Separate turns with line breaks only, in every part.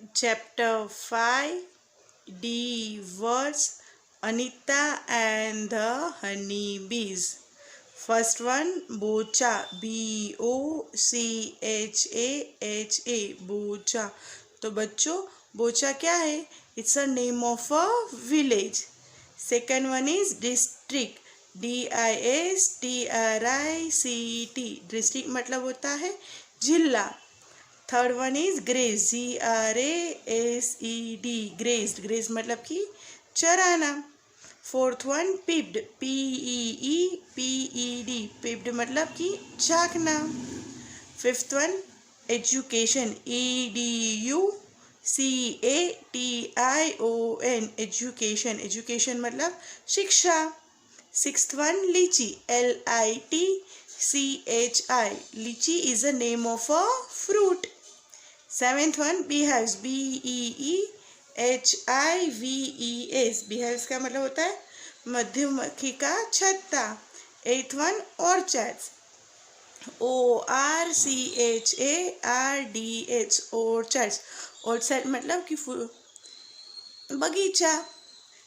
Chapter 5 D Words Anita and the Honeybees. First one Bocha BOCHAHA बोचा. तो बच्चों बोचा क्या है? It's a name of a village. Second one is district DISTRICT. District मतलब होता है जिला. Third one is graze GRASED. Grazed. Graze मतलब कि चराना. Fourth one peeped PEEPED. Peeped मतलब कि झाँकना. Fifth one education EDUCATION. Education. Education मतलब शिक्षा. Sixth one litchi LITCHI. Litchi is a name of a fruit. Seventh one beehives BEEHIVES. beehives का मतलब होता है मधुमक्खी का छत्ता. एथ one orchards ORCHARDS. Orchards. Orchard मतलब कि बगीचा.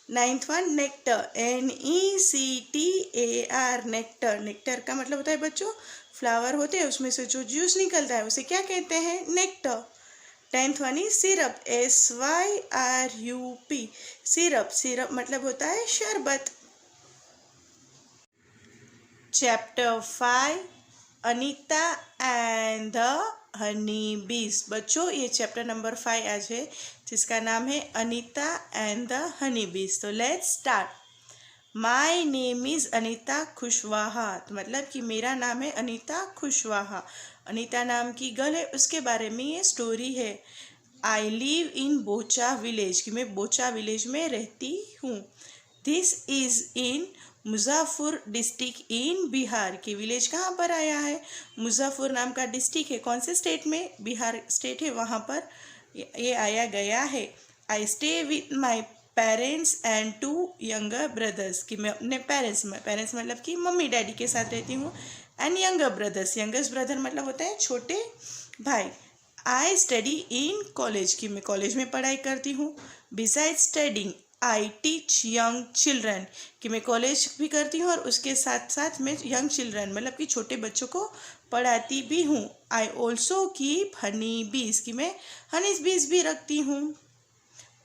Ninth one nectar NECTAR. Nectar. Nectar का मतलब होता है बच्चों फ्लावर होते हैं उसमें से जो जूस निकलता है उसे क्या कहते हैं? Nectar. Tenth one is syrup SYRUP. Syrup. Syrup मतलब होता है शरबत. Chapter 5 Anita and the honey बीज. बच्चों ये चैप्टर नंबर 5 आज है जिसका नाम है अनीता एंड द हनी बीज. तो let's start. My name is Anita Kushwaha. तो मतलब कि मेरा नाम है अनीता खुशवाहा. अनीता नाम की गर्ल है उसके बारे में ये स्टोरी है. I live in बोचा village. कि मैं बोचा विलेज में रहती हूँ. This is in Muzaffar district in Bihar. की विलेज कहाँ पर आया है? मुज़फ़्फ़र नाम का डिस्ट्रिक्ट है. कौन से स्टेट में? बिहार स्टेट है वहाँ पर ये आया गया है. I stay with my parents and 2 younger brothers. कि मैं अपने पेरेंट्स मतलब कि मम्मी डैडी के साथ रहती हूँ. And younger brothers. Youngest brother मतलब होता है छोटे भाई. I study in college. कि मैं कॉलेज में पढ़ाई करती हूँ. Beside studying I teach young children. कि मैं कॉलेज भी करती हूँ और उसके साथ साथ मैं यंग चिल्ड्रन मतलब कि छोटे बच्चों को पढ़ाती भी हूँ. आई ऑल्सो कीप हनी बीज. कि मैं हनी बीज भी रखती हूँ.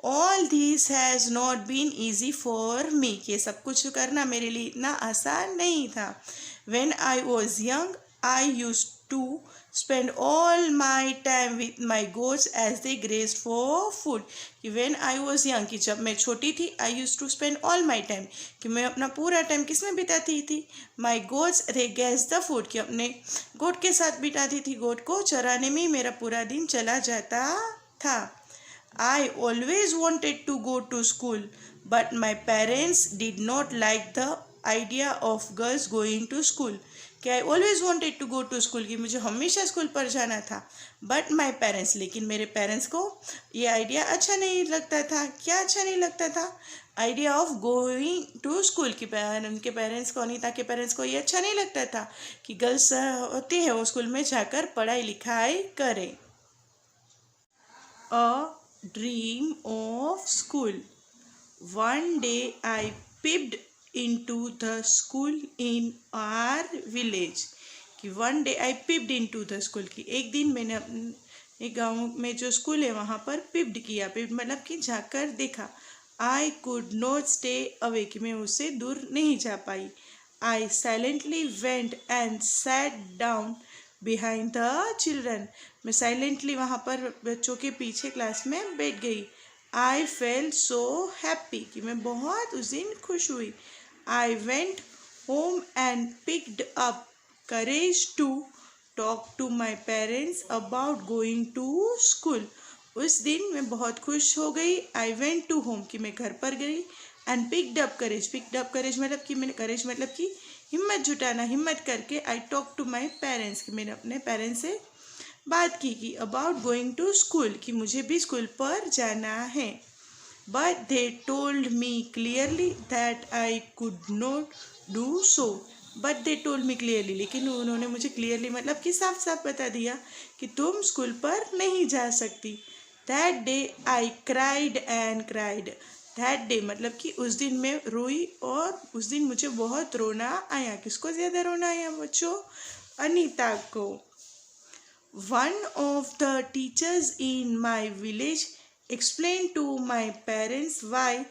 All this has not been easy for me. ये सब कुछ करना मेरे लिए इतना आसान नहीं था. When I was young I use to spend all my time with my goats as they grazed for food. कि when I was young कि जब मैं छोटी थी I used to spend all my time. कि मैं अपना पूरा टाइम किस में बिताती थी? My goats they grazed the food. कि अपने गोट के साथ बिताती थी. गोट को चराने में मेरा पूरा दिन चला जाता था. I always wanted to go to school but my parents did not like the idea of girls going to school. कि I always wanted to go to school. कि मुझे हमेशा स्कूल पर जाना था. But my parents. लेकिन मेरे parents को ये आइडिया अच्छा नहीं लगता था. क्या अच्छा नहीं लगता था? Idea of going to school. की उनके पेरेंट्स को अनीता के पेरेंट्स को ये अच्छा नहीं लगता था कि गर्ल्स होती है वो स्कूल में जाकर पढ़ाई लिखाई करें. A dream of school. One day I peeped into the school in our village. कि one day I peeped into the school. कि एक दिन मैंने अपने गाँव में जो स्कूल है वहाँ पर पिप्ड किया. पिप्ड मतलब कि जाकर देखा. I could not stay away. कि मैं उससे दूर नहीं जा पाई. I silently went and sat down behind the children. मैं silently वहाँ पर बच्चों के पीछे क्लास में बैठ गई. I felt so happy. कि मैं बहुत उस दिन खुश हुई. I went home and picked up courage to talk to my parents about going to school. उस दिन मैं बहुत खुश हो गई. I went to home कि मैं घर पर गई. and picked up courage. picked up courage मतलब कि मैंने courage मतलब कि हिम्मत जुटाना. हिम्मत करके I talked to my parents. कि मैंने अपने पेरेंट्स से बात की कि about going to school. कि मुझे भी स्कूल पर जाना है. But they told me clearly that I could not do so. But they told me clearly. लेकिन उन्होंने मुझे clearly मतलब कि साफ साफ बता दिया कि तुम स्कूल पर नहीं जा सकती. That day I cried and cried. That day मतलब कि उस दिन मैं रोई और उस दिन मुझे बहुत रोना आया। किसको ज़्यादा रोना आया बच्चों? अनीता को। One of the teachers in my village explained to my parents why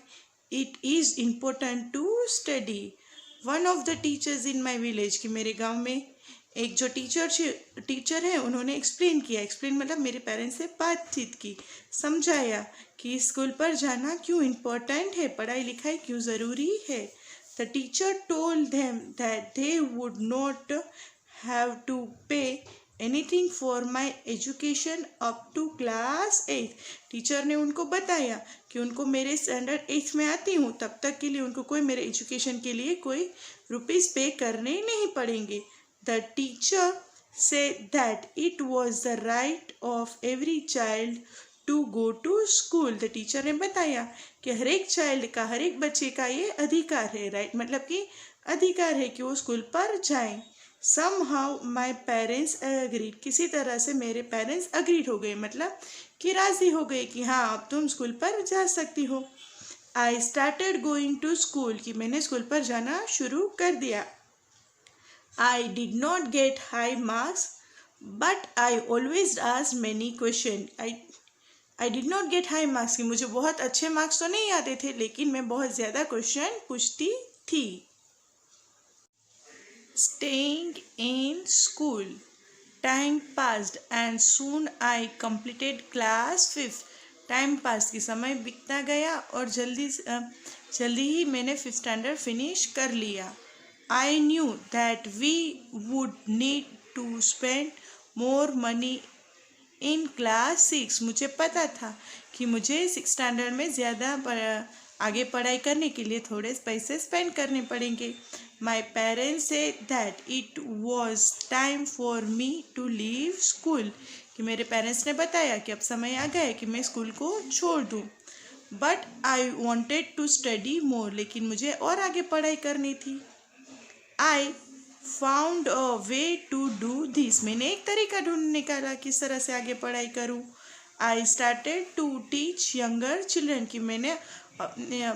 it is important to study. One of the teachers in my village कि मेरे गांव में एक जो टीचर है उन्होंने एक्सप्लेन किया। एक्सप्लेन मतलब मेरे पेरेंट्स से बातचीत की, समझाया कि स्कूल पर जाना क्यों इम्पोर्टेंट है, पढ़ाई लिखाई क्यों ज़रूरी है। The teacher told them that they would not have to pay anything for my education up to class 8। Teacher ने उनको बताया कि उनको मेरे स्टैंडर्ड 8 में आती हूँ तब तक के लिए उनको कोई मेरे एजुकेशन के लिए कोई रुपीज़ पे करने नहीं पड़ेंगे। The teacher said that it was the right of every child to go to school. The teacher ने बताया कि हर एक चाइल्ड का, हर एक बच्चे का ये अधिकार है। राइट मतलब कि अधिकार है कि वो स्कूल पर जाएं। Somehow my parents agreed। किसी तरह से मेरे पेरेंट्स अग्रीड हो गए, मतलब कि राज़ी हो गए कि हाँ अब तुम स्कूल पर जा सकती हो। I started going to school कि मैंने स्कूल पर जाना शुरू कर दिया। I did not get high marks but I always asked many questions। I did not get high marks कि मुझे बहुत अच्छे मार्क्स तो नहीं आते थे लेकिन मैं बहुत ज़्यादा क्वेश्चन पूछती थी। Staying in school, time passed and soon I completed class 5। Time pass की समय बीतता गया और जल्दी ही मैंने 5th स्टैंडर्ड फिनिश कर लिया। I knew that we would need to spend more money in class 6। मुझे पता था कि मुझे 6th स्टैंडर्ड में ज़्यादा आगे पढ़ाई करने के लिए थोड़े पैसे स्पेंड करने पड़ेंगे। My parents said that it was time for me to leave school कि मेरे पेरेंट्स ने बताया कि अब समय आ गया है कि मैं स्कूल को छोड़ दूँ। But I wanted to study more लेकिन मुझे और आगे पढ़ाई करनी थी। I found a way to do this. मैंने एक तरीका ढूंढ निकाला किस तरह से आगे पढ़ाई करूँ। I started to teach younger children कि मैंने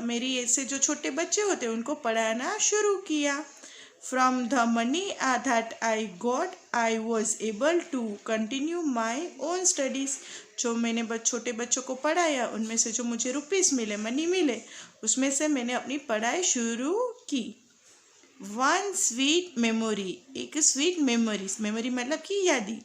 मेरी ऐसे जो छोटे बच्चे होते हैं उनको पढ़ाना शुरू किया। From the money that I got I was able to continue my own studies. जो मैंने छोटे बच्चों को पढ़ाया उनमें से जो मुझे रुपीज़ मिले, मनी मिले, उसमें से मैंने अपनी पढ़ाई शुरू की। वन स्वीट मेमोरी, एक स्वीट मेमोरी मतलब कि यादी।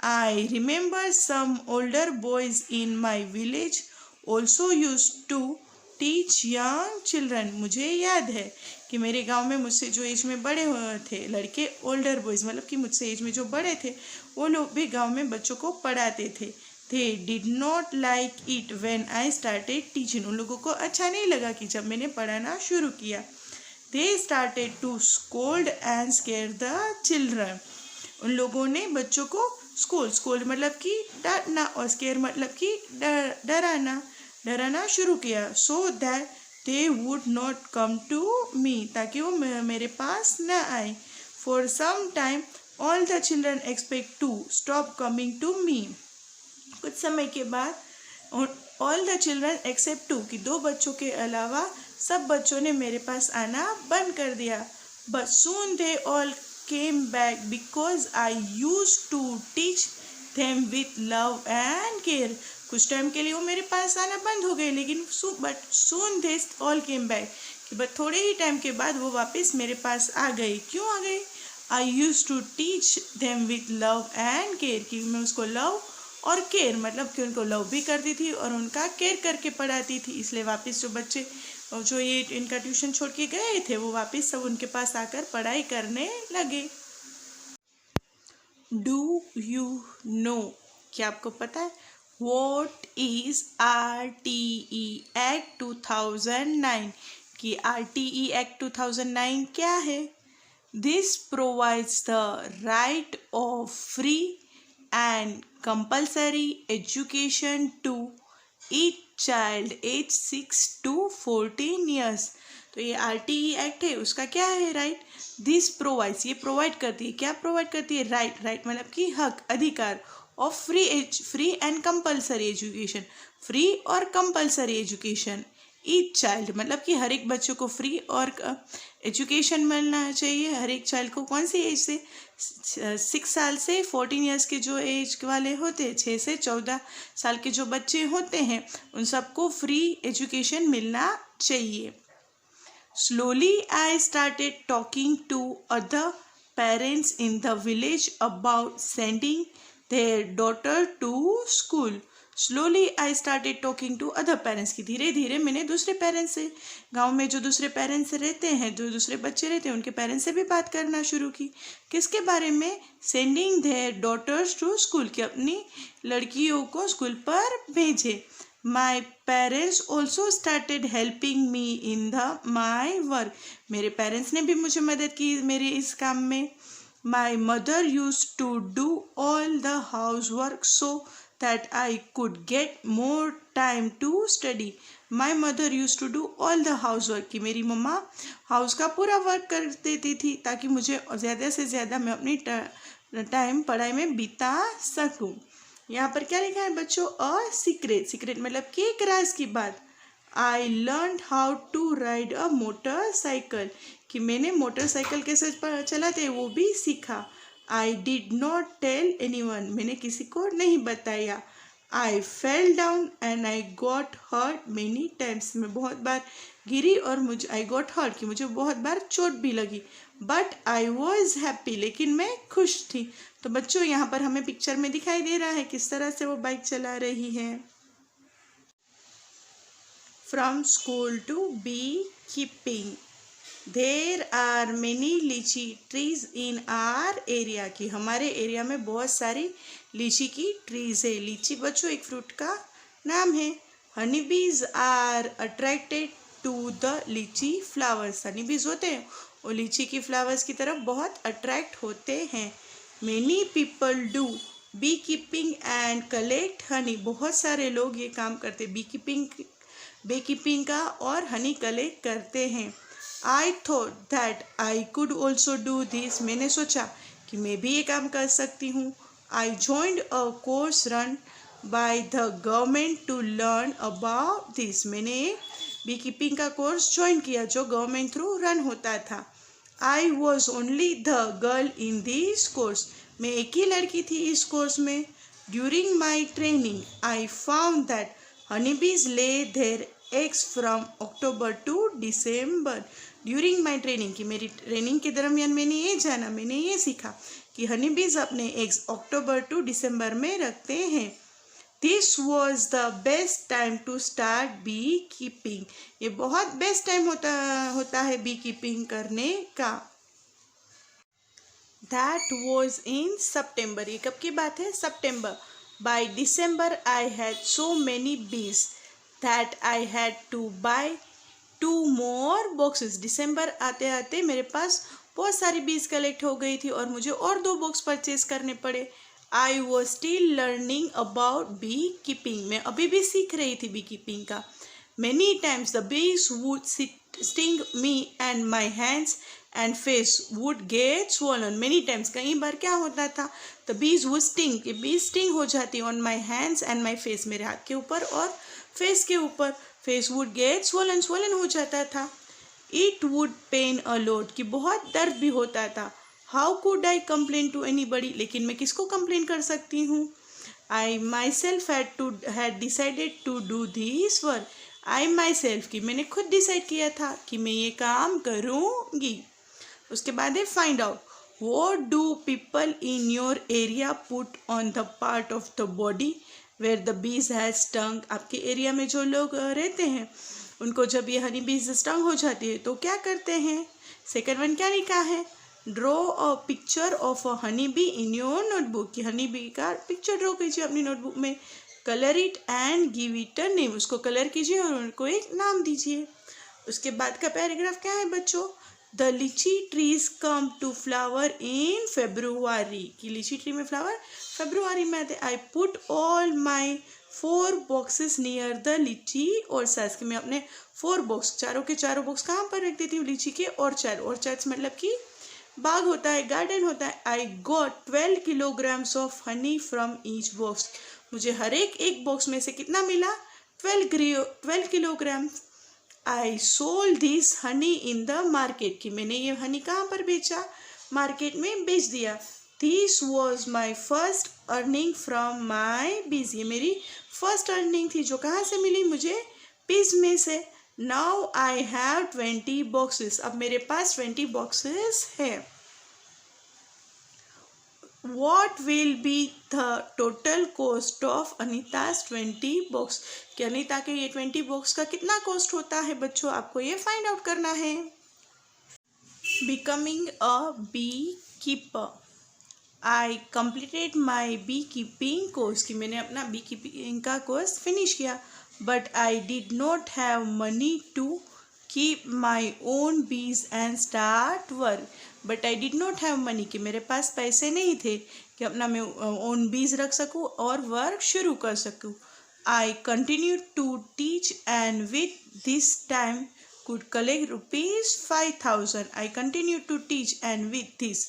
I remember some older boys in my village also use to teach young children. मुझे याद है कि मेरे गांव में मुझसे जो एज में बड़े हुए थे लड़के, ओल्डर बॉयज़ मतलब कि मुझसे एज में जो बड़े थे वो लोग भी गांव में बच्चों को पढ़ाते थे। They did not like it when I started teaching. उन लोगों को अच्छा नहीं लगा कि जब मैंने पढ़ाना शुरू किया। They started to scold and scare the children. उन लोगों ने बच्चों को स्कोल्ड मतलब कि डांटना और स्केयर मतलब कि डराना शुरू किया। So that they would not come to me, ताकि वो मेरे पास न आए। For some time all the children expect to stop coming to me. कुछ समय के बाद all the children except two कि 2 बच्चों के अलावा सब बच्चों ने मेरे पास आना बंद कर दिया। But soon they all came back because I use to teach them with love and care. कुछ टाइम के लिए वो मेरे पास आना बंद हो गए लेकिन but soon they all came back कि बट थोड़े ही टाइम के बाद वो वापस मेरे पास आ गए। क्यों आ गए? I use to teach them with love and care कि मैं उसको लव और केयर मतलब कि उनको लव भी करती थी और उनका केयर करके पढ़ाती थी। इसलिए वापस जो बच्चे जो ये इनका ट्यूशन छोड़ के गए थे वो वापस सब उनके पास आकर पढ़ाई करने लगे। डू यू नो, क्या आपको पता है वॉट इज़ RTE एक्ट 2009 कि RTE एक्ट 2009 क्या है? This provides the right of free and compulsory education to each child age 6 to 14 years. तो ये RTE एक्ट है, उसका क्या है राइट? दिस प्रोवाइड्स, ये प्रोवाइड करती है, क्या प्रोवाइड करती है? राइट मतलब कि हक, अधिकार of free and compulsory education, free और कंपल्सरी एजुकेशन ईच चाइल्ड, मतलब कि हर एक बच्चों को फ्री और एजुकेशन मिलना चाहिए। हर एक चाइल्ड को कौन सी एज से, 6 साल से 14 ईयर्स के जो एज वाले होते हैं, 6 से 14 साल के जो बच्चे होते हैं, उन सबको फ्री एजुकेशन मिलना चाहिए। Slowly I started talking to other parents in the village about sending their daughter to school. Slowly I started talking to other parents, कि धीरे धीरे मैंने दूसरे पेरेंट्स से, गांव में जो दूसरे पेरेंट्स रहते हैं, जो दूसरे बच्चे रहते हैं, उनके पेरेंट्स से भी बात करना शुरू की। किसके बारे में? Sending their daughters to school, कि अपनी लड़कियों को स्कूल पर भेजे। My parents also started helping me in my work. मेरे पेरेंट्स ने भी मुझे मदद की मेरे इस काम में। My mother used to do all the housework so that I could get more time to study. My mother used to do all the housework, कि मेरी मम्मा हाउस का पूरा वर्क कर देती थी ताकि मुझे ज़्यादा से ज़्यादा मैं अपनी टाइम पढ़ाई में बिता सकूं। यहाँ पर क्या लिखा है बच्चों? अ सीक्रेट, सीक्रेट मतलब कि एक राज की बात। I learn how to ride a motorcycle, कि मैंने मोटरसाइकिल कैसे चलाते हैं वो भी सीखा। I did not tell anyone, मैंने किसी को नहीं बताया। I fell down and I got hurt many times, मैं बहुत बार गिरी और मुझे आई गॉट हर्ट, कि मुझे बहुत बार चोट भी लगी। बट आई वॉज हैप्पी, लेकिन मैं खुश थी। तो बच्चों यहाँ पर हमें पिक्चर में दिखाई दे रहा है किस तरह से वो बाइक चला रही है। From school to bee keeping, there are many lychee trees in our area, कि हमारे एरिया में बहुत सारी लीची की ट्रीज है। लीची बच्चों एक फ्रूट का नाम है। Honey bees are attracted to the लीची फ्लावर्स, हनी बीज होते हैं वो लीची की फ्लावर्स की तरफ बहुत अट्रैक्ट होते हैं। Many people do bee keeping and collect honey, बहुत सारे लोग ये काम करते, बी कीपिंग का और हनी कलेक्ट करते हैं। I thought that I could also do this, मैंने सोचा कि मैं भी ये काम कर सकती हूँ। I joined a course run by the government to learn about this, मैंने बी कीपिंग का कोर्स ज्वाइन किया जो गवर्नमेंट थ्रू रन होता था। I was only the girl in this course, मैं एक ही लड़की थी इस कोर्स में। During my training I found that honey bees lay their eggs from October to December. During my training, कि मेरी ट्रेनिंग के दरमियान मैंने ये जाना, मैंने ये सीखा कि हनी बीज अपने एग्स अक्टूबर टू दिसंबर में रखते हैं। This was the best time to start bee keeping, ये बहुत बेस्ट टाइम होता है बी कीपिंग करने का। दैट वॉज इन सितंबर, ये कब की बात है? सितंबर। By December I had so many bees that I had to buy 2 more boxes, दिसंबर आते आते मेरे पास बहुत सारी बीज कलेक्ट हो गई थी और मुझे और 2 बॉक्स परचेज करने पड़े। I was still learning about bee keeping, मैं अभी भी सीख रही थी बी कीपिंग का। Many times the bees would sting me and my hands and face would get swollen, many times कई बार क्या होता था, द बीज वुड स्टिंग, कि बीज स्टिंग हो जाती on my hands and my face, मेरे हाथ के ऊपर और फेस के ऊपर। Face would get swollen, swollen हो जाता था। It would pain a lot, कि बहुत दर्द भी होता था। How could I complain to anybody, लेकिन मैं किसको कंप्लेन कर सकती हूँ। I myself had decided to do this work, I myself, कि मैंने खुद डिसाइड किया था कि मैं ये काम करूँगी। उसके बाद है find out, what do people in your area put on the part of the body where the bees has stung, आपके एरिया में जो लोग रहते हैं उनको जब ये हनी बीज स्टंग हो जाती है तो क्या करते हैं। सेकेंड वन क्या लिखा है? Draw a picture of a honey be in your notebook, कि हनी बी का पिक्चर ड्रॉ कीजिए अपनी नोटबुक में। Colour it and give it a name, उसको कलर कीजिए और उनको एक नाम दीजिए। उसके बाद का पैराग्राफ क्या है बच्चों? The lychee trees come to flower in February, कि लीची ट्री में फ्लावर फेब्रुआरी में आते। I put all my 4 boxes near the lychee और सास, कि मैं अपने 4 बॉक्स, चारों के चारों बॉक्स कहाँ पर रख देती हूँ? लीची के और चार, मतलब कि बाग होता है, गार्डन होता है। I got 12 kilograms of honey from each box. मुझे हर एक बॉक्स में से कितना मिला? 12 kilogram. I sold this Honey in the market, कि मैंने ये हनी कहाँ पर बेचा? मार्केट में बेच दिया। This was my first earning from my बीज, ये मेरी फर्स्ट अर्निंग थी जो कहाँ से मिली मुझे? बीज में से। नाउ आई हैव 20 बॉक्सेस, अब मेरे पास 20 बॉक्सेस है। What will be the total cost of अनीता's 20 box, कि अनीता के ये 20 बॉक्स का कितना कॉस्ट होता है बच्चों? आपको ये फाइंड आउट करना है। Becoming a beekeeper, I completed my beekeeping course, कि मैंने अपना बी कीपिंग का कोर्स फिनिश किया। But I did not have money to keep my own bees and start work, but I did not have money, कि मेरे पास पैसे नहीं थे कि अपना मैं ओन बीज रख सकूँ और वर्क शुरू कर सकूँ। I continue to teach and with this time could collect rupees 5,000. I continue to teach and with this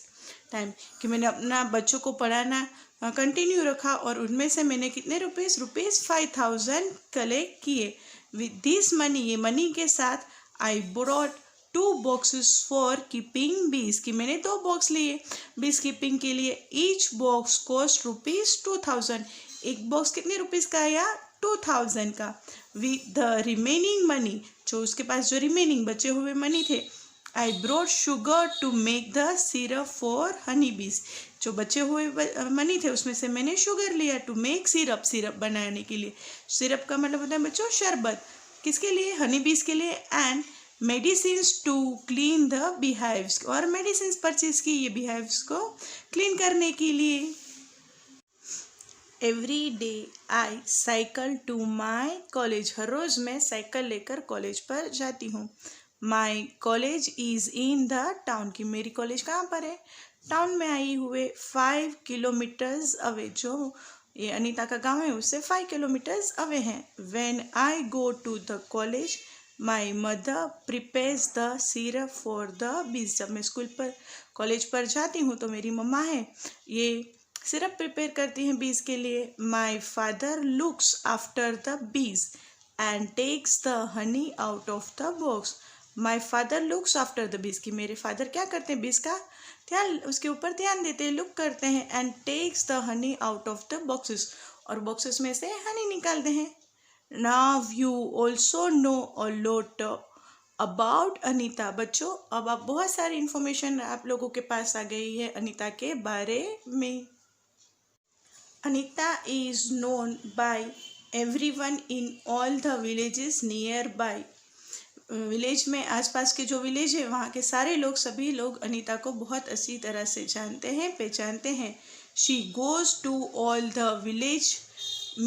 time, कि मैंने अपना बच्चों को पढ़ाना कंटिन्यू रखा और उनमें से मैंने कितने रुपीज़ 5,000 कलेक्ट किए। विद दिस मनी, ये मनी के साथ, I brought 2 boxes for keeping बीज, कि मैंने 2 बॉक्स लिए बीज कीपिंग के लिए। ईच बॉक्स कॉस्ट ₹2,000, एक बॉक्स कितने रुपीज़ का आया? 2,000 का। विद द रिमेनिंग मनी, जो उसके पास जो रिमेनिंग बचे हुए मनी थे, I brought sugar to make the syrup for honey bees, जो बचे हुए मनी थे उसमें से मैंने शुगर लिया टू मेक सिरप, सिरप बनाने के लिए। सिरप का मतलब होता है बच्चों शरबत, किसके लिए? हनी बीज के लिए। And medicines to clean the beehives, और मेडिसिन परचेज की ये बीहाइव्स को क्लीन करने के लिए। Every day I cycle to my college, हर रोज़ मैं साइकिल लेकर कॉलेज पर जाती हूँ। My college is in the town, की मेरी कॉलेज कहाँ पर है? टाउन में आई हुए 5 किलोमीटर्स अवे, जो ये अनीता का गांव है उससे 5 किलोमीटर्स अवे हैं। When I go to the college my mother prepares the syrup for the bees, जब मैं स्कूल पर कॉलेज पर जाती हूँ तो मेरी मम्मा है ये सिरप प्रिपेयर करती हैं बीज के लिए। My father looks after the bees and takes the honey out of the box. My father looks after the bees, कि मेरे फादर क्या करते हैं? बीज का ध्यान, उसके ऊपर ध्यान देते हैं, लुक करते हैं। And takes the honey out of the boxes, और बॉक्सेस में से हनी निकालते हैं। Now you also know a lot about Anita, बच्चों अब आप बहुत सारी इंफॉर्मेशन आप लोगों के पास आ गई है अनीता के बारे में। Anita is known by everyone in all the villages nearby. Village में आसपास के जो विलेज है वहाँ के सारे लोग, सभी लोग अनीता को बहुत अच्छी तरह से जानते हैं, पहचानते हैं। She goes to all the village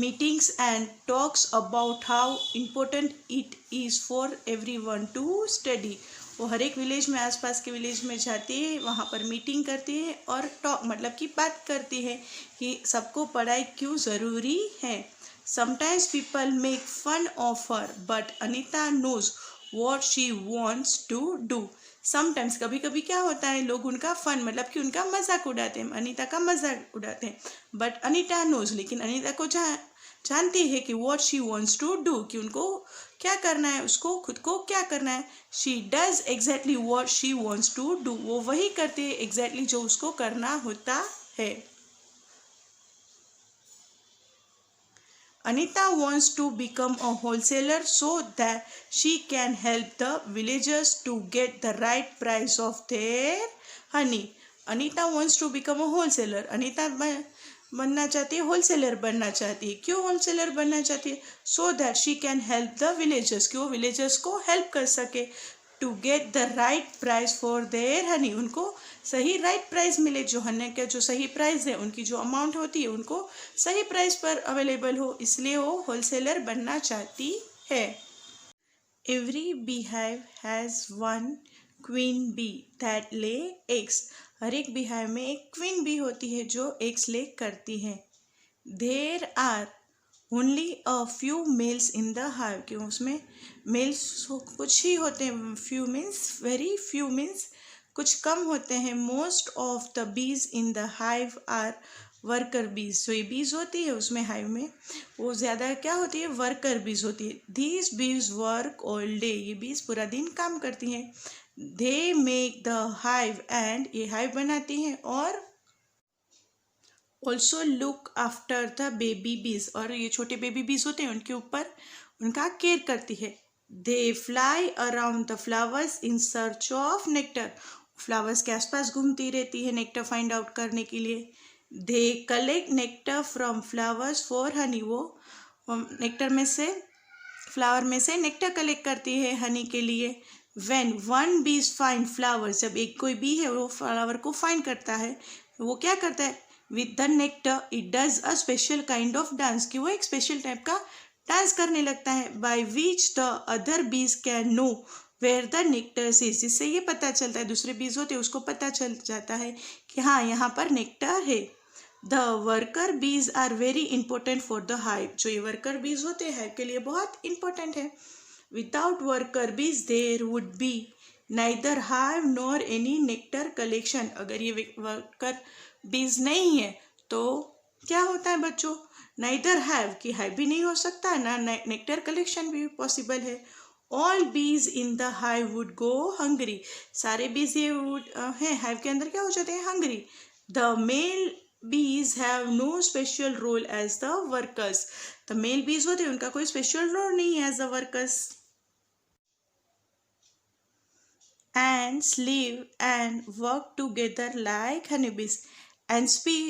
meetings and talks about how important it is for everyone to study. वो हर एक विलेज में, आसपास के विलेज में जाती है, वहाँ पर मीटिंग करती है और टॉक मतलब कि बात करती है कि सबको पढ़ाई क्यों ज़रूरी है। Sometimes people make fun of her but Anita knows what she wants to do. Sometimes कभी कभी क्या होता है, लोग उनका फन मतलब कि उनका मजाक उड़ाते हैं, अनीता का मजाक उड़ाते हैं। बट अनीता नोज, लेकिन अनीता को जानती है कि what she wants to do, कि उनको क्या करना है, उसको खुद को क्या करना है। She does exactly what she wants to do, वो वही करती है एग्जैक्टली जो उसको करना होता है। Anita wants to become a wholesaler so that she can help the villagers to get the right price of their honey. Anita wants to become a wholesaler. Anita बनना चाहती है, होलसेलर बनना चाहती है। क्यों होलसेलर बनना चाहती है? So that she can help the villagers, कि वो विलेजर्स को हेल्प कर सके। To get the right price for their honey, उनको सही राइट प्राइस मिले, जो हनी का जो सही प्राइस है, उनकी जो अमाउंट होती है उनको सही प्राइस पर अवेलेबल हो, इसलिए वो होलसेलर बनना चाहती है। Every beehive has one queen bee that lay eggs, हर एक बीहाइव में एक क्वीन बी होती है जो एग्स ले करती है। There are only a few males in the hive, क्यों उसमें मेल्स कुछ ही होते हैं। Few means very, few means कुछ कम होते हैं। Most of the bees in the hive are worker bees. जो ये बीज होती है उसमें हाइव में वो ज़्यादा क्या होती है, वर्कर बीज होती है। These be's verb all day. ये बीज पूरा दिन काम करती हैं। They make the hive and ये हाइव बनाती हैं और also look after the baby बीज। और ये छोटे बेबी बीज होते हैं उनके ऊपर उनका केयर करती है। They fly around the flowers in search of nectar. Flowers के आसपास घूमती रहती है नेक्टर फाइंड आउट करने के लिए। They collect nectar from flowers for Honey. वो नेक्टर में से फ्लावर में से नेक्टर कलेक्ट करती है हनी के लिए। When one Bs find flowers. जब एक कोई बी है वो फ्लावर को फाइंड करता है वो क्या करता है, with the nectar it does a special kind of dance. कि वो एक स्पेशल टाइप का डांस करने लगता है। By which the other bees can know where the nectar is. जिससे ये पता चलता है, दूसरे बीज होते हैं उसको पता चल जाता है कि हाँ यहाँ पर नेक्टर है। The worker bees are very important for the hive. जो ये वर्कर बीज होते हैं हाइव के लिए बहुत इंपॉर्टेंट है। Without worker bees there would be neither hive nor any nectar collection. अगर ये वर्कर बीज नहीं है तो क्या होता है बच्चों, नाइदर हैव कि हाइव भी नहीं हो सकता ना नेक्टर कलेक्शन भी पॉसिबल है। ऑल बीज in the hive would go hungry. सारे बीज ये वुड हैं हाइव के अंदर क्या हो जाते हैं, hungry. The male bees have no special role as the workers. the male bees होते हैं उनका कोई स्पेशल रोल नहीं है as the workers. ants live and work together like honeybees. ants भी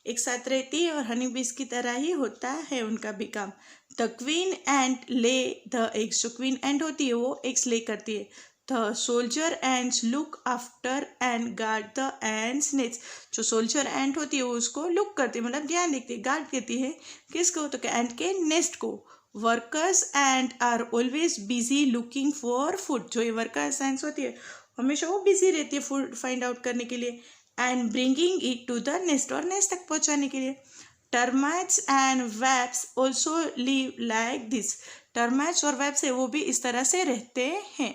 एक साथ रहती है और honeybees की तरह ही होता है उनका भी काम. the queen ant lay the eggs. जो queen ant होती है वो eggs lay करती है. The soldier ants look after and guard the ants nests. जो soldier ant होती है वो उसको look करती है मतलब ध्यान देखती है, guard करती है किसको, तो ant के nest को. Workers ant are always busy looking for food. जो ये workers ants होती है हमेशा वो busy रहती है food find out करने के लिए and bringing it to the nest और nest तक पहुँचाने के लिए. Termites and wasps also live like this. Termites और wasps है वो भी इस तरह से रहते हैं.